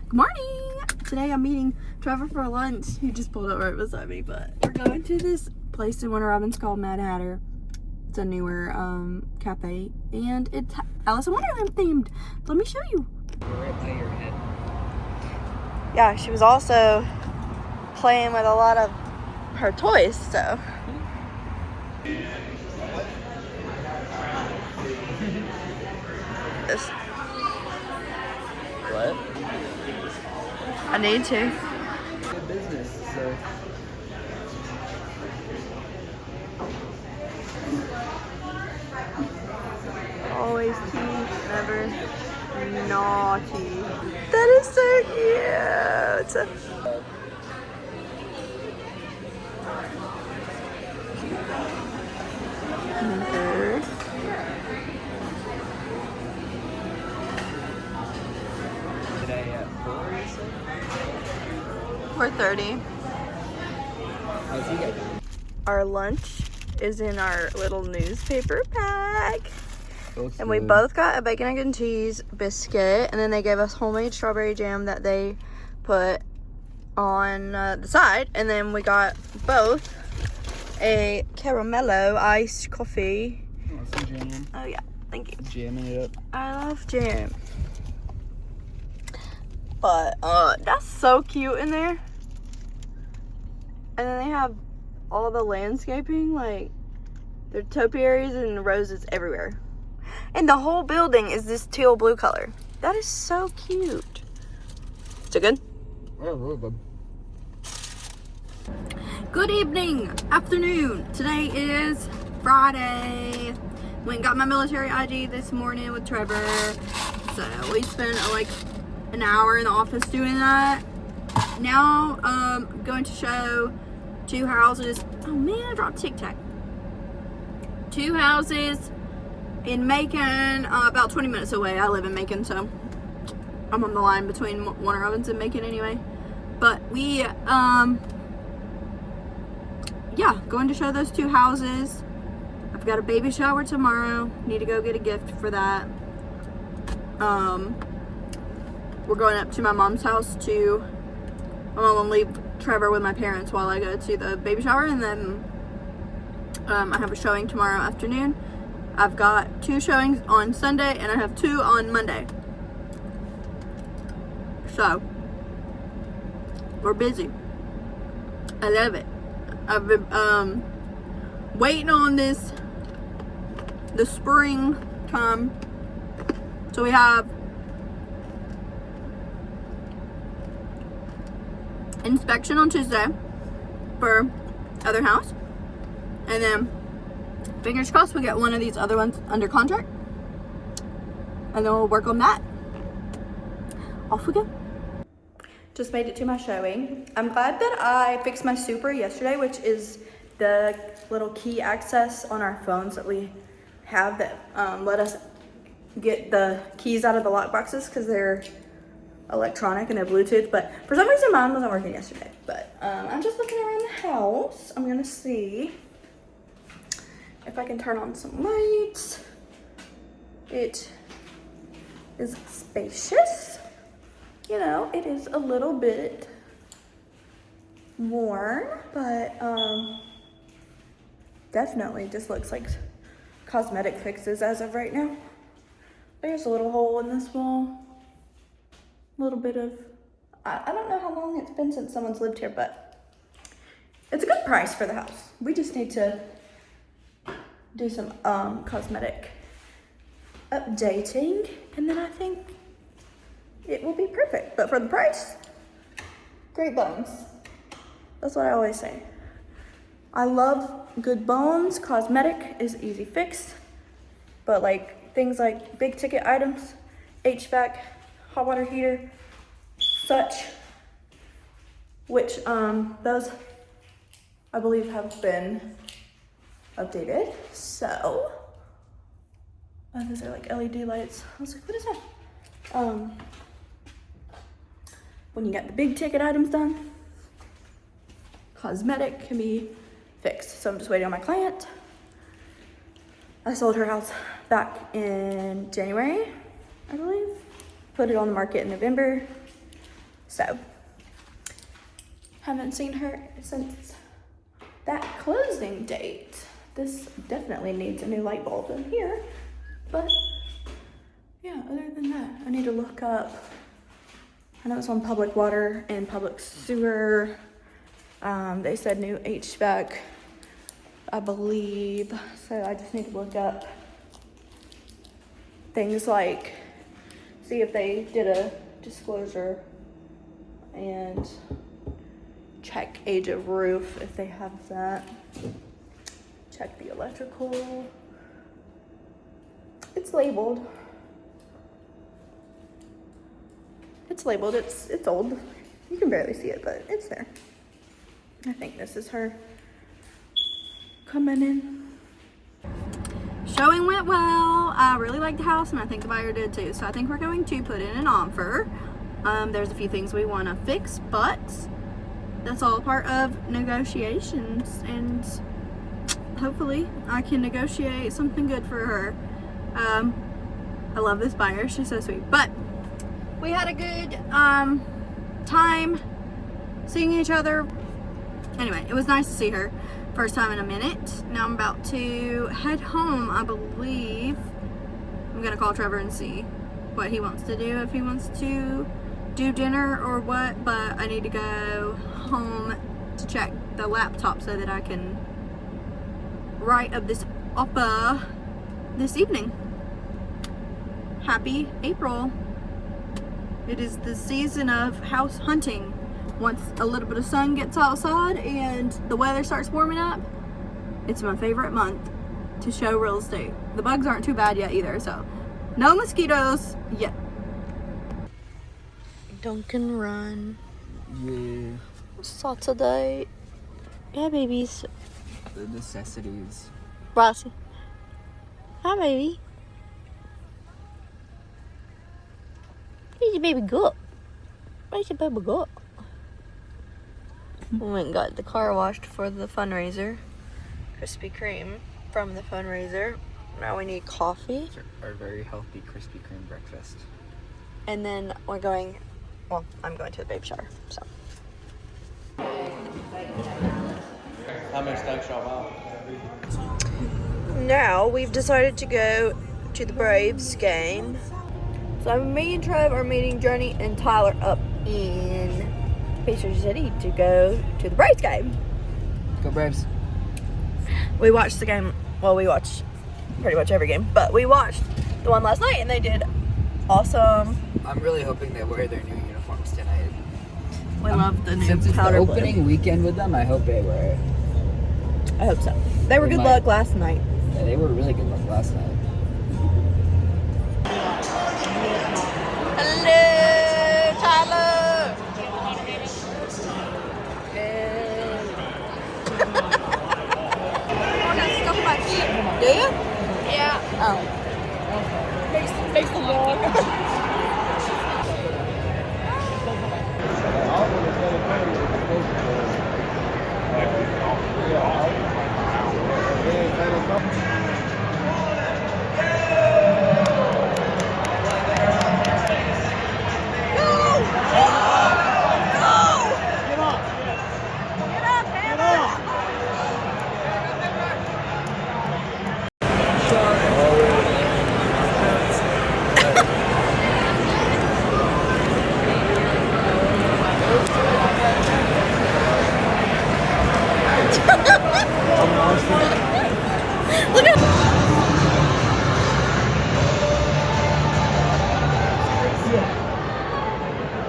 Good morning! Today I'm meeting Trevor for lunch. He just pulled up right beside me, but we're going to this place in Winter Robins called Mad Hatter. It's a newer cafe, and it's Alice in Wonderland themed. Let me show you. Right by your head. Yeah, she was also playing with a lot of her toys, so. This. What? I need to. Good business, so. Always cute, never naughty. That is so cute. Third. Today at 4, you said? 4:30. How's he going? Our lunch is in our little newspaper bag. Looks And we good. both got a bacon, egg, and cheese biscuit. And then they gave us homemade strawberry jam that they put on the side. And then we got both a caramello iced coffee. Oh, some jam. Oh, yeah. Thank you. Jamming it up. I love jam. But that's so cute in there. And then they have all the landscaping, like there are topiaries and roses everywhere. And the whole building is this teal blue color. That is so cute. Is it good? Oh, really good. Good evening, afternoon. Today is Friday. Went and got my military ID this morning with Trevor. So we spent like an hour in the office doing that. Now going to show 2 houses. Oh man, I dropped Tic Tac. 2 houses in Macon, about 20 minutes away. I live in Macon, so I'm on the line between Warner Robins and Macon anyway. But we yeah, going to show those 2 houses. I've got a baby shower tomorrow. Need to go get a gift for that. We're going up to my mom's house to, my mom will leave Trevor with my parents while I go to the baby shower, and then I have a showing tomorrow afternoon. I've got 2 showings on Sunday, and I have 2 on Monday. So, we're busy. I love it. I've been waiting on the spring time. So we have inspection on Tuesday for other house, and then fingers crossed we get one of these other ones under contract, and then we'll work on that. Off we go. Just made it to my showing. I'm glad that I fixed my super yesterday, which is the little key access on our phones that we have that let us get the keys out of the lock boxes because they're electronic and they're Bluetooth. But for some reason mine wasn't working yesterday. But I'm just looking around the house. I'm gonna see if I can turn on some lights. It is spacious. You know, it is a little bit worn, but definitely just looks like cosmetic fixes as of right now. There's a little hole in this wall. A little bit of, I don't know how long it's been since someone's lived here, but it's a good price for the house. We just need to do some cosmetic updating, and then I think it will be perfect. But for the price, great bones. That's what I always say. I love good bones. Cosmetic is easy fix, but like things like big ticket items, HVAC, hot water heater, such, which those I believe have been updated. So those are like LED lights. I was like, what is that? When you got the big ticket items done, cosmetic can be fixed. So I'm just waiting on my client. I sold her house back in January, I believe. Put it on the market in November. So, haven't seen her since that closing date. This definitely needs a new light bulb in here, but yeah, other than that, I need to look up. I know it's on public water and public sewer. They said new HVAC, I believe. So I just need to look up things like, see if they did a disclosure and check age of roof if they have that. Check the electrical. It's labeled. It's labeled. It's old. You can barely see it, but it's there. I think this is her coming in. Showing went well. I really liked the house, and I think the buyer did too. So I think we're going to put in an offer. There's a few things we want to fix, but that's all part of negotiations, and hopefully I can negotiate something good for her. I love this buyer. She's so sweet. But we had a good time seeing each other. Anyway, it was nice to see her. First time in a minute. Now I'm about to head home, I believe. I'm gonna call Trevor and see what he wants to do, if he wants to do dinner or what, but I need to go home to check the laptop so that I can write up this offer this evening. Happy April. It is the season of house hunting. Once a little bit of sun gets outside and the weather starts warming up, it's my favorite month to show real estate. The bugs aren't too bad yet either, so no mosquitoes yet. Duncan Run. Yeah. Saturday. Yeah, babies. The necessities. Rossi. Hi, baby. Where's your baby go? Where's your baby go? We went and got the car washed for the fundraiser. Krispy Kreme from the fundraiser. Now we need coffee. Our very healthy Krispy Kreme breakfast. And then we're going, well, I'm going to the baby shower, so. How much time shop out? Now we've decided to go to the Braves game. So me and Trev are meeting Journey and Tyler up in Pacer City to go to the Braves game. Go Braves. We watched the game, well, we watched pretty much every game, but we watched the one last night and they did awesome. I'm really hoping they wear their new uniforms tonight. We love the new Since it's the powder opening blue. weekend with them, I hope they wear it. I hope so. They were We good might. luck last night. Yeah, they were really good luck last night. Hello, Tyler. Do you? Yeah. Oh. Makes the vlog.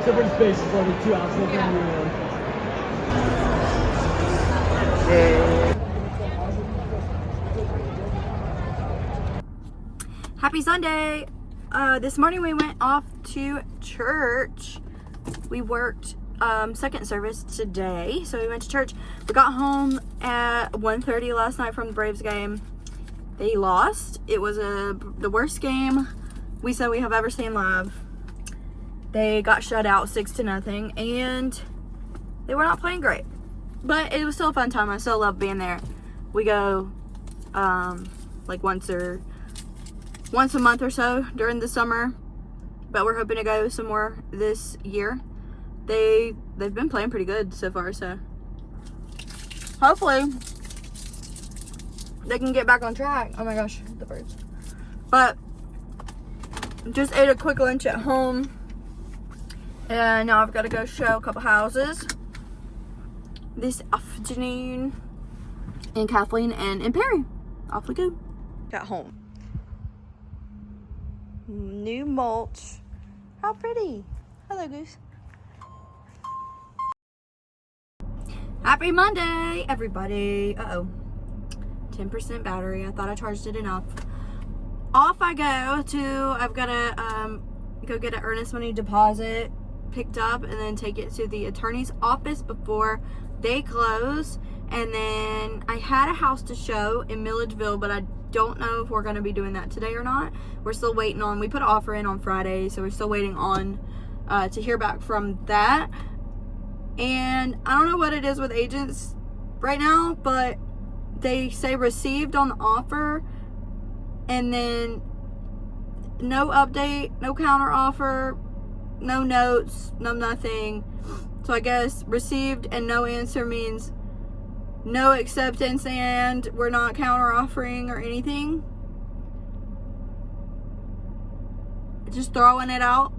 Separate space is only 2 hours left in Happy Sunday. This morning we went off to church. We worked second service today, so we went to church. We got home at 1:30 last night from the Braves game. They lost. It was the worst game we said we have ever seen live. They got shut out 6-0, and they were not playing great. But it was still a fun time. I still love being there. We go like once a month or so during the summer, but we're hoping to go some more this year. they've been playing pretty good so far, so hopefully they can get back on track. Oh my gosh, the birds. But just ate a quick lunch at home, and now I've got to go show a couple houses this afternoon in Kathleen and in Perry. Off we go. Got home. New mulch. How pretty. Hello, Goose. Happy Monday, everybody. Uh-oh. 10% battery. I thought I charged it enough. Off I go to, I've got to go get an earnest money deposit picked up and then take it to the attorney's office before they close. And then I had a house to show in Milledgeville, but I don't know if we're going to be doing that today or not. We're still waiting on, we put an offer in on Friday, so we're still waiting on to hear back from that. And I don't know what it is with agents right now, but they say received on the offer and then no update, no counter offer, no notes, no nothing. So I guess received and no answer means no acceptance and we're not counter offering or anything. Just throwing it out.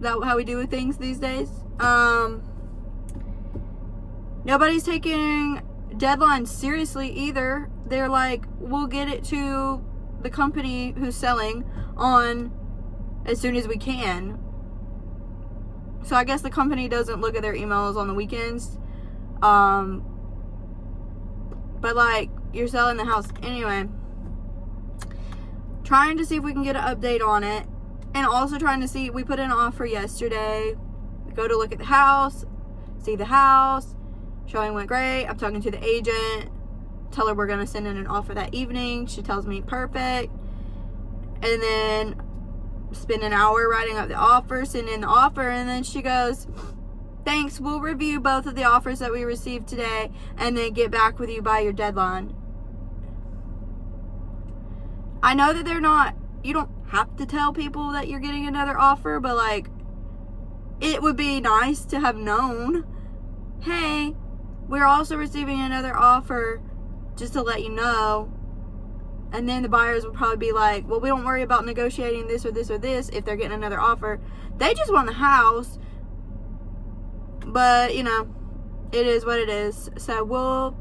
That's how we do things these days. Nobody's taking deadlines seriously either. They're like, we'll get it to the company who's selling on as soon as we can. So I guess the company doesn't look at their emails on the weekends. But like, you're selling the house anyway. Trying to see if we can get an update on it. And also trying to see, we put in an offer yesterday. Go to look at the house, see the house. Showing went great. I'm talking to the agent. Tell her we're going to send in an offer that evening. She tells me perfect. And then spend an hour writing up the offer, send in the offer, and then she goes, thanks, we'll review both of the offers that we received today and then get back with you by your deadline. I know that they're not, you don't have to tell people that you're getting another offer, but like, it would be nice to have known, hey, we're also receiving another offer, just to let you know. And then the buyers would probably be like, well, we don't worry about negotiating this or this or this if they're getting another offer. They just want the house. But, you know, it is what it is. So we'll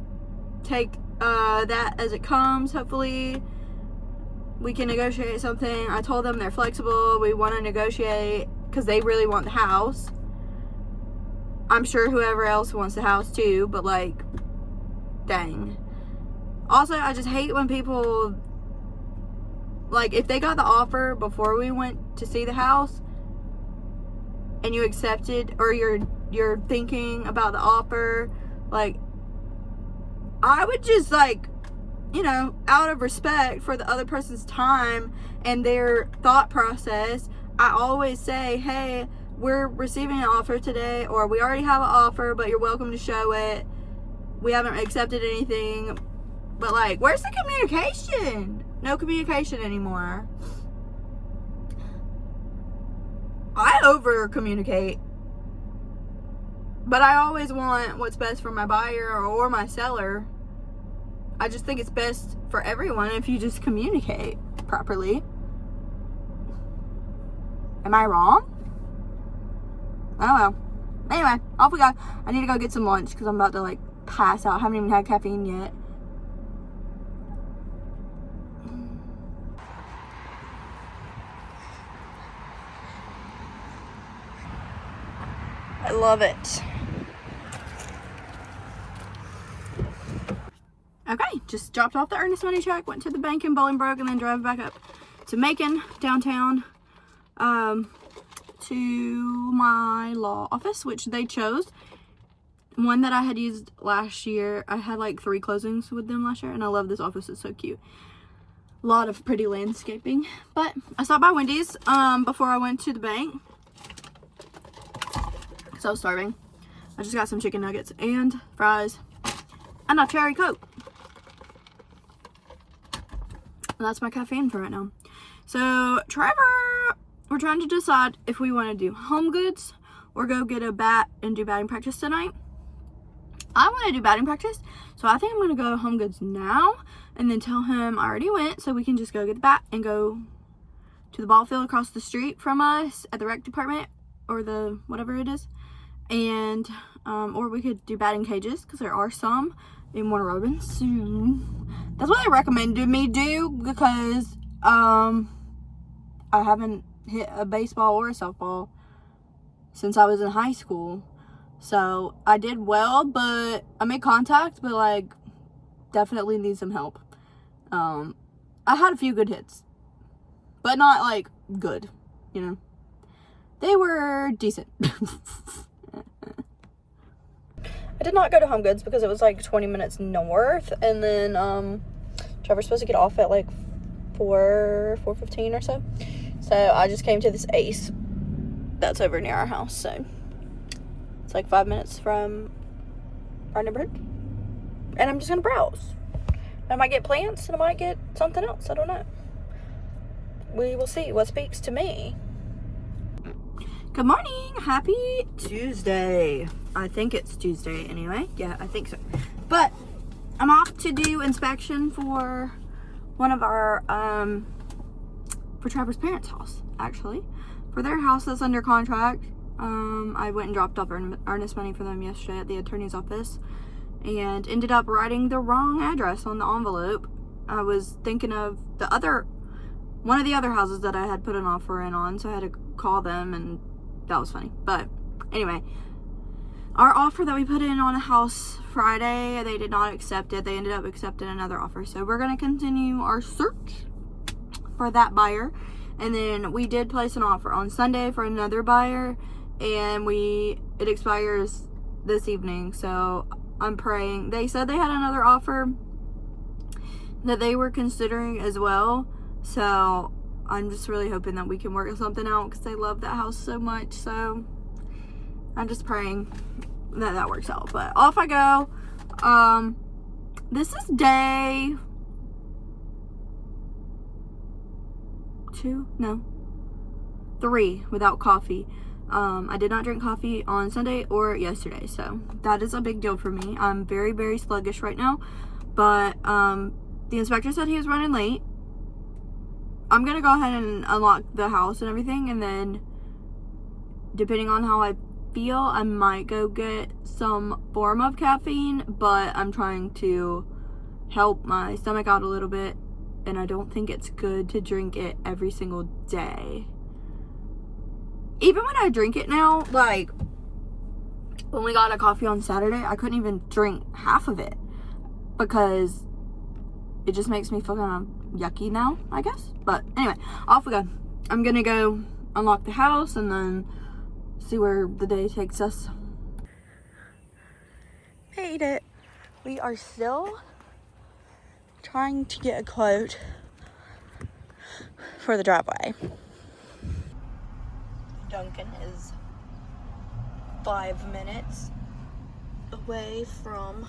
take that as it comes. Hopefully we can negotiate something. I told them they're flexible. We want to negotiate because they really want the house. I'm sure whoever else wants the house too, but like, dang. Also, I just hate when people, like, if they got the offer before we went to see the house and you accepted, or you're thinking about the offer, like, I would just, like, you know, out of respect for the other person's time and their thought process, I always say, hey, we're receiving an offer today, or we already have an offer, but you're welcome to show it. We haven't accepted anything. But like, where's the communication? No communication anymore. I over communicate. But I always want what's best for my buyer or my seller. I just think it's best for everyone if you just communicate properly. Am I wrong? I don't know. Anyway, off we go. I need to go get some lunch because I'm about to like pass out. I haven't even had caffeine yet. I love it. Okay, just dropped off the earnest money check, went to the bank in Bolingbrook, and then drove back up to Macon, downtown, to my law office, which they chose. One that I had used last year. I had like 3 closings with them last year, and I love this office. It's so cute. A lot of pretty landscaping. But I stopped by Wendy's before I went to the bank. So starving. I just got some chicken nuggets and fries and a cherry Coke. And that's my caffeine for right now. So Trevor, we're trying to decide if we want to do home goods or go get a bat and do batting practice tonight. I want to do batting practice, so I think I'm going to go to Home Goods now and then tell him I already went, so we can just go get the bat and go to the ball field across the street from us at the rec department, or the whatever it is. And or we could do batting cages, because there are some in Warner Robins. So that's what they recommended me do, because I haven't hit a baseball or a softball since I was in high school. So I did well, but I made contact, but like definitely need some help. I had a few good hits, but not like good, you know. They were decent. I did not go to Home Goods because it was like 20 minutes north, and then Trevor's supposed to get off at like 4:15 or so. So I just came to this Ace that's over near our house. So it's like 5 minutes from our neighborhood, and I'm just gonna browse. I might get plants, and I might get something else. I don't know. We will see what speaks to me. Good morning. Happy Tuesday. I think it's Tuesday anyway. Yeah, I think so. But I'm off to do inspection for one of our, for Trevor's parents' house, actually. For their house that's under contract. I went and dropped off earnest money for them yesterday at the attorney's office, and ended up writing the wrong address on the envelope. I was thinking of one of the other houses that I had put an offer in on, so I had to call them, and that was funny. But anyway, our offer that we put in on a house Friday, they did not accept it. They ended up accepting another offer. So we're going to continue our search for that buyer. And then we did place an offer on Sunday for another buyer, and it expires this evening. So I'm praying. They said they had another offer that they were considering as well. So I'm just really hoping that we can work something out, because they love that house so much. So I'm just praying that works out. But off I go. This is day 3 without coffee. I did not drink coffee on Sunday or yesterday, so that is a big deal for me. I'm very, very sluggish right now. But the inspector said he was running late. I'm gonna go ahead and unlock the house and everything, and then depending on how I feel, I might go get some form of caffeine, but I'm trying to help my stomach out a little bit, and I don't think it's good to drink it every single day. Even when I drink it now, like when we got a coffee on Saturday, I couldn't even drink half of it because it just makes me feel kind of yucky now, I guess. But anyway, off we go. I'm gonna go unlock the house and then see where the day takes us. Made it. We are still trying to get a quote for the driveway. Duncan is 5 minutes away from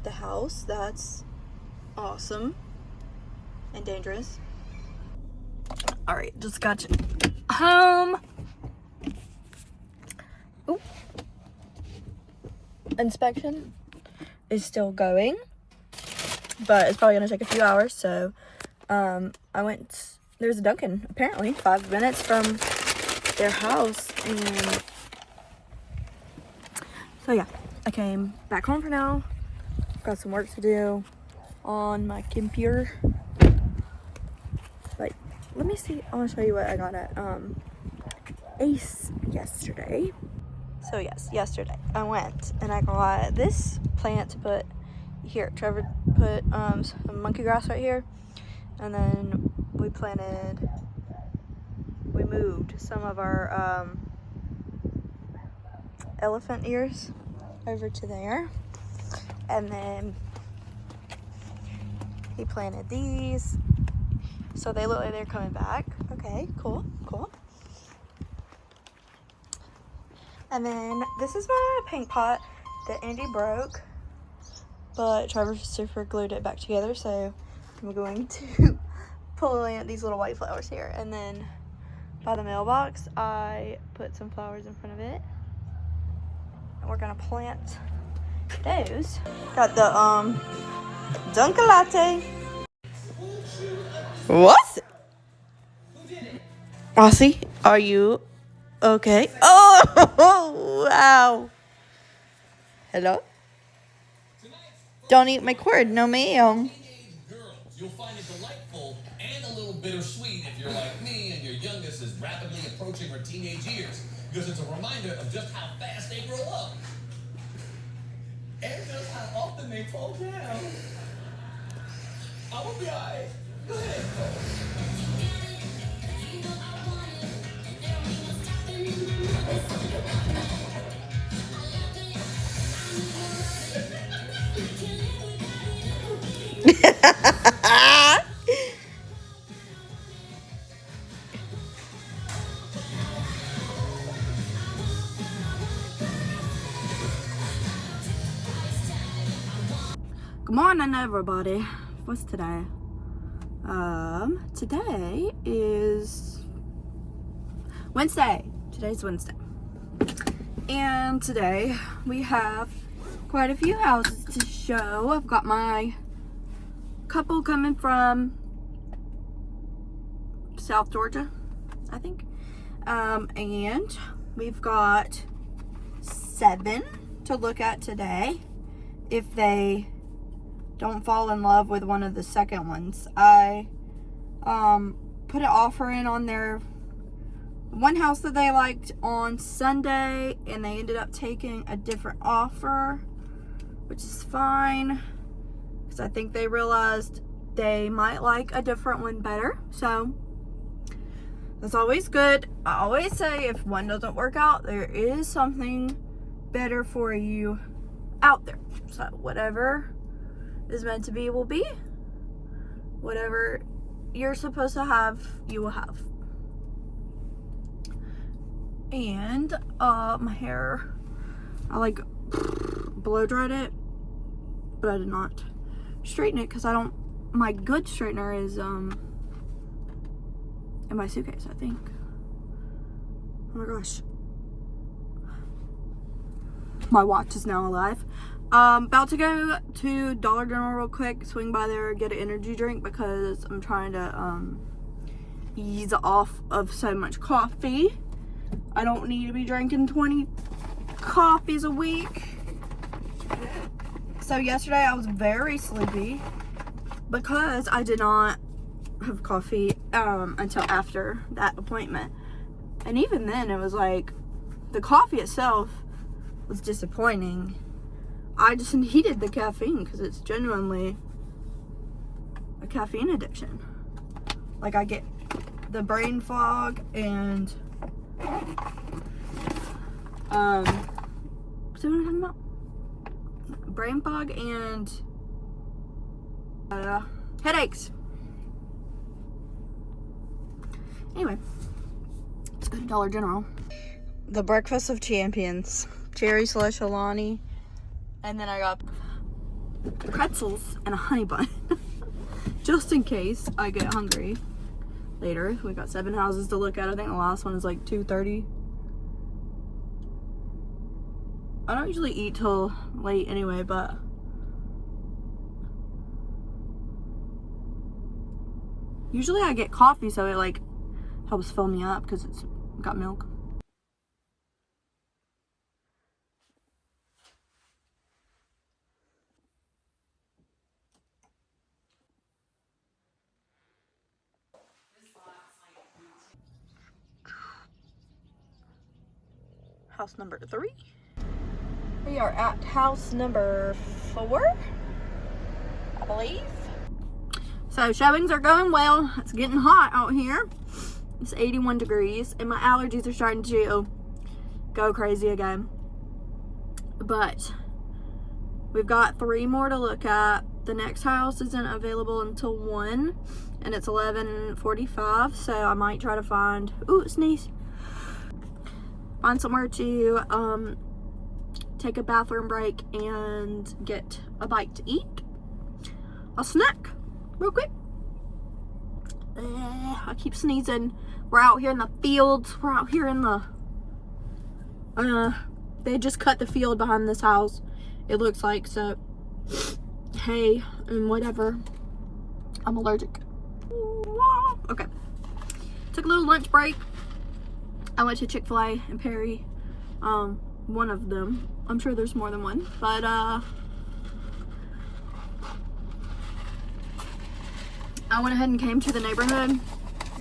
the house. That's awesome and dangerous. All right, just got home. Ooh. Inspection is still going, but it's probably gonna take a few hours. So there's a Dunkin' apparently 5 minutes from their house, and so yeah, I came back home for now. Got some work to do on my computer. Like, let me see. I want to show you what I got at Ace yesterday. So yes, yesterday I went and I got this plant to put here. Trevor put some monkey grass right here, and then we moved some of our elephant ears over to there, and then he planted these, so they look like they're coming back. Okay, cool. And then this is my paint pot that Andy broke, but Trevor super glued it back together, so I'm going to plant these little white flowers here. And then by the mailbox, I put some flowers in front of it. And we're gonna plant those. Got the Dunkin' Latte. What's it? Rossi, are you okay? Oh, wow. Hello? Don't eat my cord, no ma'am. You'll find it delightful and a little bittersweet if you're like me and your youngest is rapidly approaching her teenage years, because it's a reminder of just how fast they grow up and just how often they fall down. I will be alright. Go ahead. Good morning, everybody. What's today? Today is Wednesday. Today's Wednesday. And today we have quite a few houses to show. I've got my couple coming from South Georgia, I think. And we've got 7 to look at today. If they don't fall in love with one of the second ones, I put an offer in on their one house that they liked on Sunday, and they ended up taking a different offer, which is fine, because I think they realized they might like a different one better. So that's always good. I always say if one doesn't work out, there is something better for you out there. So whatever is meant to be will be. Whatever you're supposed to have, you will have. And my hair, I like blow dried it, but I did not straighten it because I don't, my good straightener is in my suitcase, I think. Oh my gosh, my watch is now alive. About to go to Dollar General real quick, swing by there, get an energy drink because I'm trying to ease off of so much coffee. I don't need to be drinking 20 coffees a week. So yesterday I was very sleepy because I did not have coffee until after that appointment. And even then it was like, the coffee itself was disappointing. I just needed the caffeine because it's genuinely a caffeine addiction. Like, I get the brain fog and see what I'm talking about? Brain fog and headaches. Anyway, let's go to Dollar General. The breakfast of champions. Cherry slush Alani. And then I got pretzels and a honey bun. Just in case I get hungry later. We got 7 houses to look at. I think the last one is like 2:30. I don't usually eat till late anyway, but usually I get coffee, so it like helps fill me up because it's got milk. House number 3. We are at house number 4, I believe. So showings are going well. It's getting hot out here. It's 81 degrees and my allergies are starting to go crazy again. But we've got 3 more to look at. The next house isn't available until 1 and it's 11:45, so I might try to find, ooh, sneeze. Find somewhere to take a bathroom break and get a bite to eat. A snack, real quick. I keep sneezing. We're out here in the fields. We're out here in the they just cut the field behind this house, it looks like. So hay and whatever. I'm allergic. Okay, took a little lunch break. I went to Chick-fil-A and Perry, one of them. I'm sure there's more than one, but I went ahead and came to the neighborhood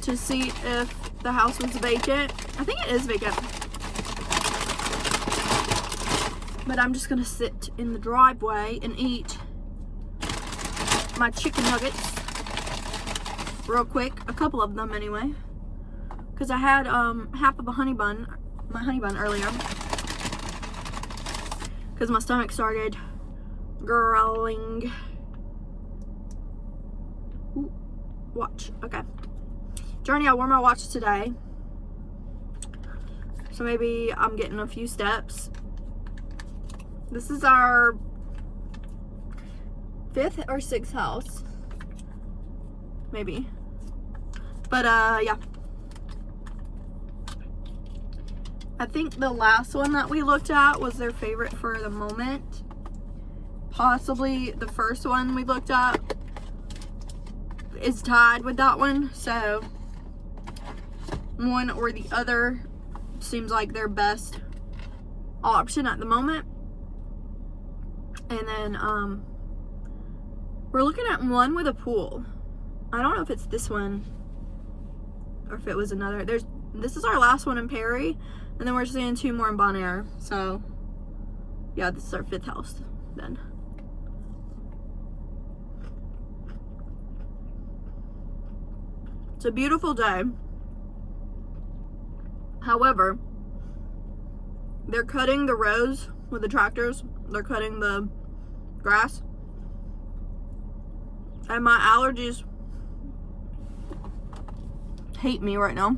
to see if the house was vacant. I think it is vacant. But I'm just gonna sit in the driveway and eat my chicken nuggets real quick. A couple of them anyway. Because I had half of a honey bun, my honey bun earlier. Because my stomach started growling. Ooh, watch, okay. Journey, I wore my watch today. So maybe I'm getting a few steps. This is our 5th or 6th house. Maybe. But yeah. I think the last one that we looked at was their favorite for the moment. Possibly the first one we looked at is tied with that one. So one or the other seems like their best option at the moment. And then we're looking at one with a pool. I don't know if it's this one or if it was another. This is our last one in Perry, and then we're seeing 2 more in Bon Air. So yeah, this is our 5th house then. It's a beautiful day. However, they're cutting the rows with the tractors. They're cutting the grass. And my allergies hate me right now.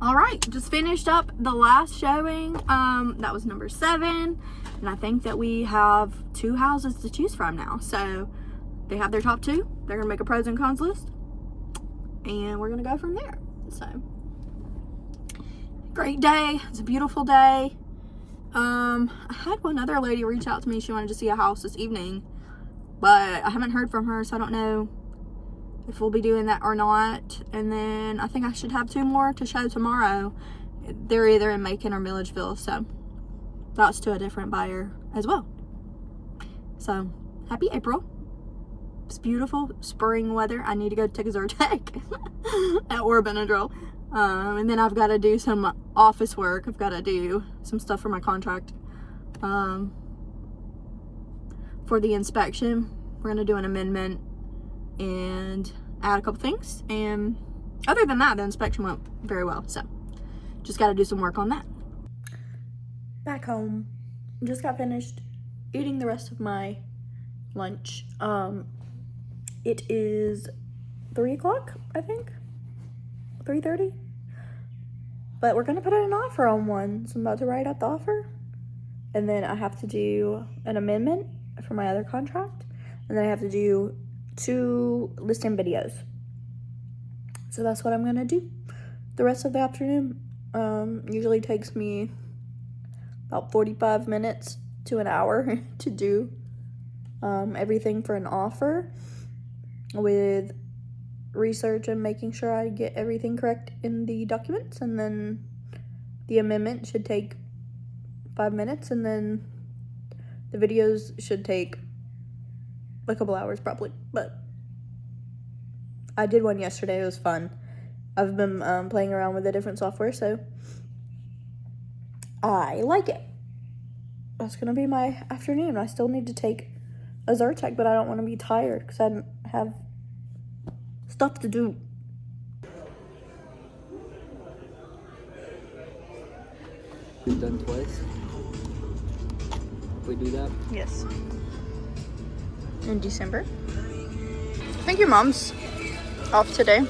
Alright, just finished up the last showing. That was number 7. And I think that we have 2 houses to choose from now. So they have their top 2. They're gonna make a pros and cons list. And we're gonna go from there. So great day. It's a beautiful day. I had one other lady reach out to me. She wanted to see a house this evening, but I haven't heard from her, so I don't know if we'll be doing that or not. And then I think I should have 2 more to show tomorrow. They're either in Macon or Milledgeville, so that's to a different buyer as well. So happy April. It's beautiful spring weather. I need to go take a Zyrtec at Benadryl. And then I've got to do some office work. I've got to do some stuff for my contract for the inspection. We're going to do an amendment and add a couple things. And other than that, the inspection went very well. So just got to do some work on that. Back home. Just got finished eating the rest of my lunch. It is 3 o'clock, I think. 3:30. But we're gonna put in an offer on one. So I'm about to write out the offer. And then I have to do an amendment for my other contract. And then I have to do 2 listing videos. So that's what I'm gonna do the rest of the afternoon. Usually takes me about 45 minutes to an hour to do everything for an offer, with research and making sure I get everything correct in the documents. And then the amendment should take 5 minutes, and then the videos should take a couple hours probably. But I did one yesterday. It was fun. I've been playing around with a different software, so I like it. That's gonna be my afternoon. I still need to take a Zyrtec, but I don't want to be tired because I don't have stuff to do. We've done twice. We do that. Yes. In December. I think your mom's off today.